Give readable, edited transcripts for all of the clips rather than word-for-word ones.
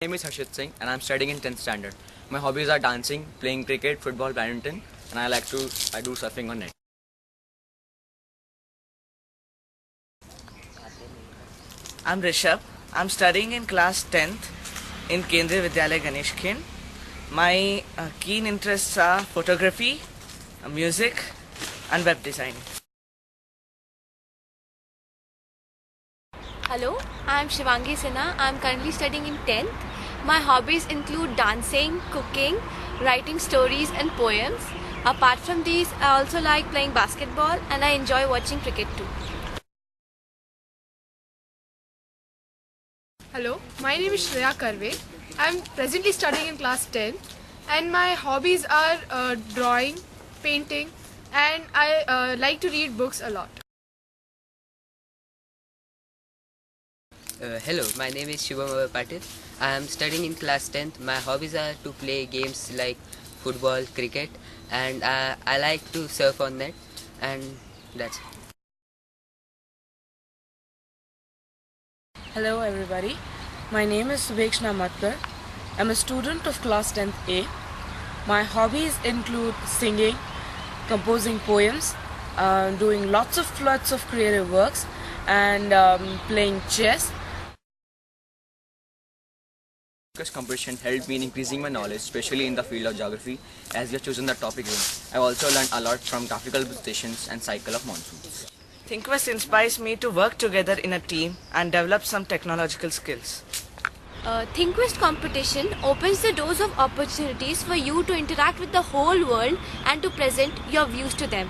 My name is Harshit Singh and I'm studying in 10th standard. My hobbies are dancing, playing cricket, football, badminton, and I do surfing on net. I'm Rishabh. I'm studying in class 10th in Kendriya Vidyalaya Ganesh Khen. My keen interests are photography, music, and web design. Hello, I'm Shivangi Sinha. I'm currently studying in 10th. My hobbies include dancing, cooking, writing stories and poems. Apart from these, I also like playing basketball and I enjoy watching cricket too. Hello, my name is Shreya Karve. I'm presently studying in class 10 and my hobbies are drawing, painting and I like to read books a lot. Hello, my name is Shubham Patil. I am studying in class 10th. My hobbies are to play games like football, cricket, and I like to surf on net, and that's it. Hello everybody, my name is Subhekshna Matkar. I'm a student of class 10th A. My hobbies include singing, composing poems, doing lots of creative works and playing chess. This competition helped me in increasing my knowledge, especially in the field of geography, as we have chosen the topic room. I also learned a lot from graphical representations and cycle of monsoons. ThinkQuest inspires me to work together in a team and develop some technological skills. ThinkQuest competition opens the doors of opportunities for you to interact with the whole world and to present your views to them.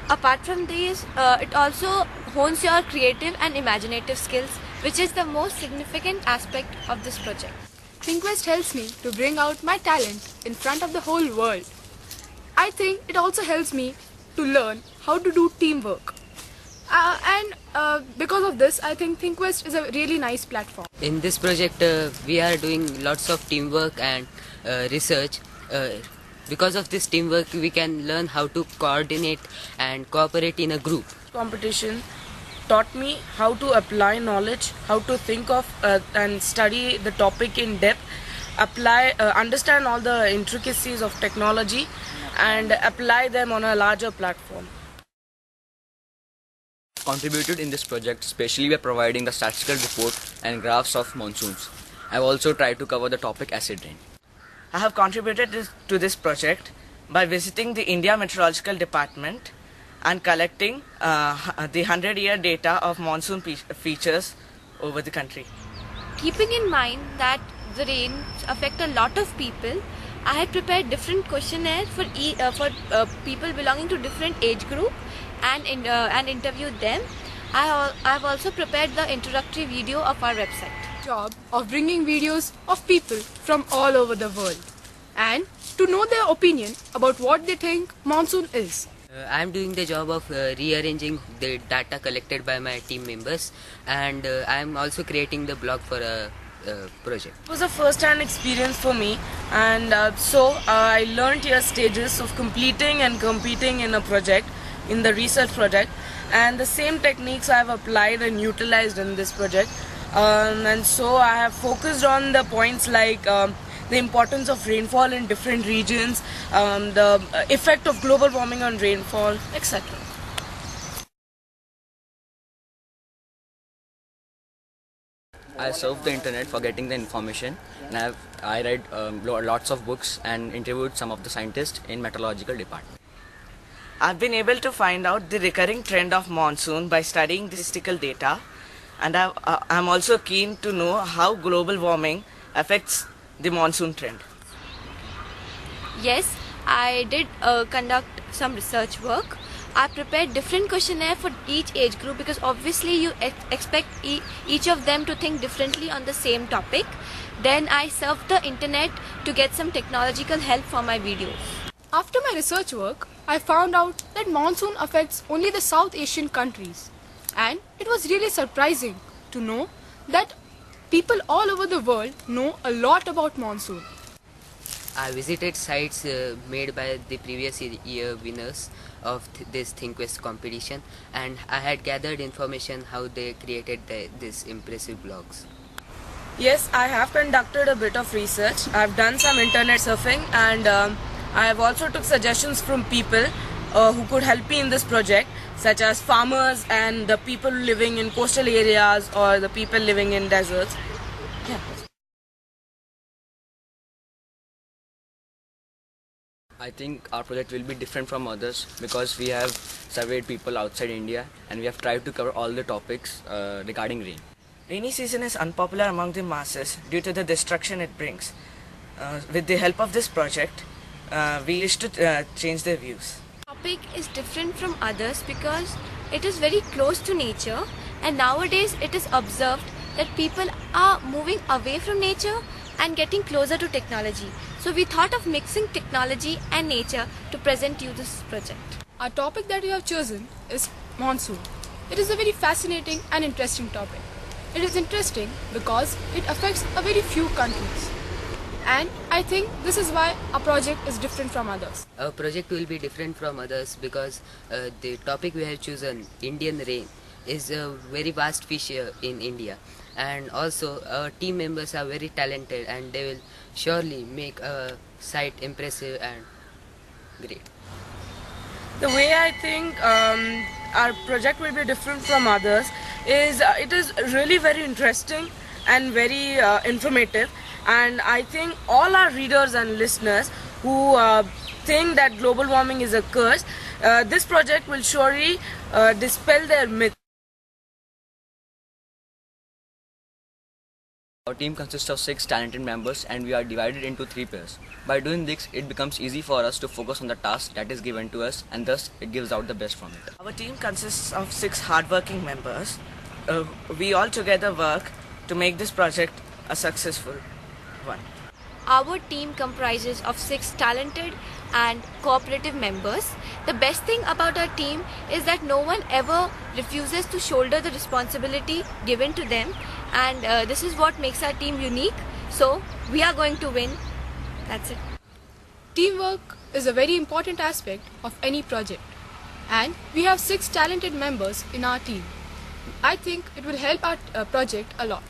Apart from these, it also hones your creative and imaginative skills, which is the most significant aspect of this project. ThinkQuest helps me to bring out my talent in front of the whole world. I think it also helps me to learn how to do teamwork. Because of this, I think ThinkQuest is a really nice platform. In this project, we are doing lots of teamwork and research. Because of this teamwork, we can learn how to coordinate and cooperate in a group. Competition taught me how to apply knowledge, how to think of and study the topic in depth, understand all the intricacies of technology and apply them on a larger platform. Contributed in this project, especially by providing the statistical report and graphs of monsoons. I've also tried to cover the topic acid rain. I have contributed to this project by visiting the India Meteorological Department and collecting the 100-year data of monsoon features over the country. Keeping in mind that the rains affect a lot of people, I had prepared different questionnaires for people belonging to different age group and interviewed them. I have also prepared the introductory video of our website. Job of bringing videos of people from all over the world and to know their opinion about what they think monsoon is. I am doing the job of rearranging the data collected by my team members, and I am also creating the blog for a project. It was a first-hand experience for me, and so I learned here stages of completing and competing in a project, in the research project, and the same techniques I have applied and utilized in this project. And so I have focused on the points like the importance of rainfall in different regions, the effect of global warming on rainfall, etc. I surfed the internet for getting the information, and I read lots of books and interviewed some of the scientists in meteorological department. I've been able to find out the recurring trend of monsoon by studying the statistical data, and I'm also keen to know how global warming affects the monsoon trend. Yes, I did conduct some research work. I prepared different questionnaire for each age group because obviously you expect each of them to think differently on the same topic. Then I surfed the internet to get some technological help for my videos. After my research work, I found out that monsoon affects only the South Asian countries. And it was really surprising to know that people all over the world know a lot about monsoon. I visited sites made by the previous year winners of this ThinkQuest competition, and I had gathered information how they created this impressive blogs. Yes, I have conducted a bit of research. I've done some internet surfing, and I have also took suggestions from people who could help me in this project, such as farmers and the people living in coastal areas or the people living in deserts. Yeah. I think our project will be different from others because we have surveyed people outside India and we have tried to cover all the topics regarding rain. Rainy season is unpopular among the masses due to the destruction it brings. With the help of this project, we wish to change their views. Topic is different from others because it is very close to nature, and nowadays it is observed that people are moving away from nature and getting closer to technology. So we thought of mixing technology and nature to present you this project. Our topic that we have chosen is monsoon. It is a very fascinating and interesting topic. It is interesting because it affects a very few countries. And I think this is why our project is different from others. Our project will be different from others because the topic we have chosen, Indian rain, is a very vast feature in India. And also our team members are very talented and they will surely make a site impressive and great. The way I think our project will be different from others is it is really very interesting and very informative, and I think all our readers and listeners who think that global warming is a curse, this project will surely dispel their myth. Our team consists of 6 talented members and we are divided into 3 pairs. By doing this, it becomes easy for us to focus on the task that is given to us and thus it gives out the best from it. Our team consists of 6 hardworking members. We all together work to make this project a successful one. Our team comprises of 6 talented and cooperative members. The best thing about our team is that no one ever refuses to shoulder the responsibility given to them, and this is what makes our team unique. So we are going to win. That's it. Teamwork is a very important aspect of any project. And we have 6 talented members in our team. I think it will help our project a lot.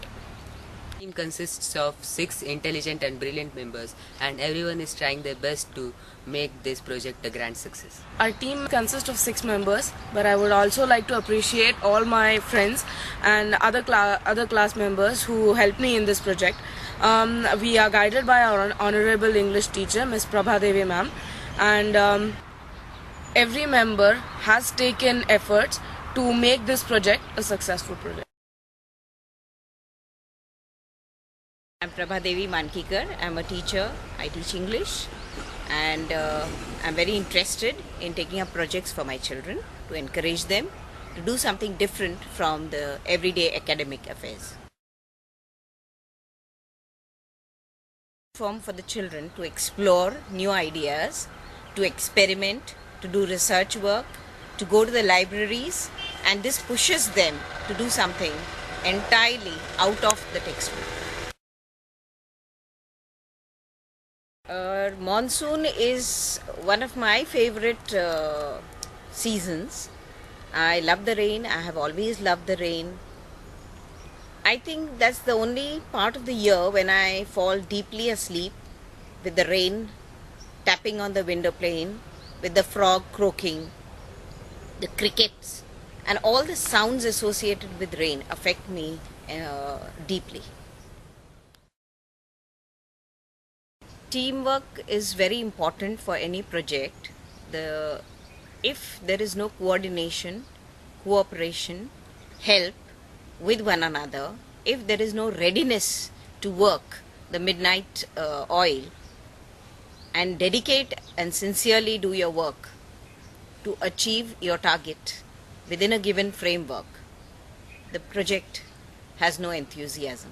The team consists of 6 intelligent and brilliant members and everyone is trying their best to make this project a grand success. Our team consists of 6 members, but I would also like to appreciate all my friends and other class members who helped me in this project. We are guided by our honorable English teacher, Ms. Prabha Devi ma'am, and every member has taken efforts to make this project a successful project. I'm Prabha Devi Mankikar. I'm a teacher. I teach English, and I'm very interested in taking up projects for my children to encourage them to do something different from the everyday academic affairs. Form for the children to explore new ideas, to experiment, to do research work, to go to the libraries, and this pushes them to do something entirely out of the textbook. Monsoon is one of my favorite seasons. I love the rain. I have always loved the rain. I think that's the only part of the year when I fall deeply asleep with the rain tapping on the window pane, with the frog croaking, the crickets, and all the sounds associated with rain affect me deeply. Teamwork is very important for any project. If there is no coordination, cooperation, help with one another, if there is no readiness to work the midnight oil and dedicate and sincerely do your work to achieve your target within a given framework, the project has no enthusiasm.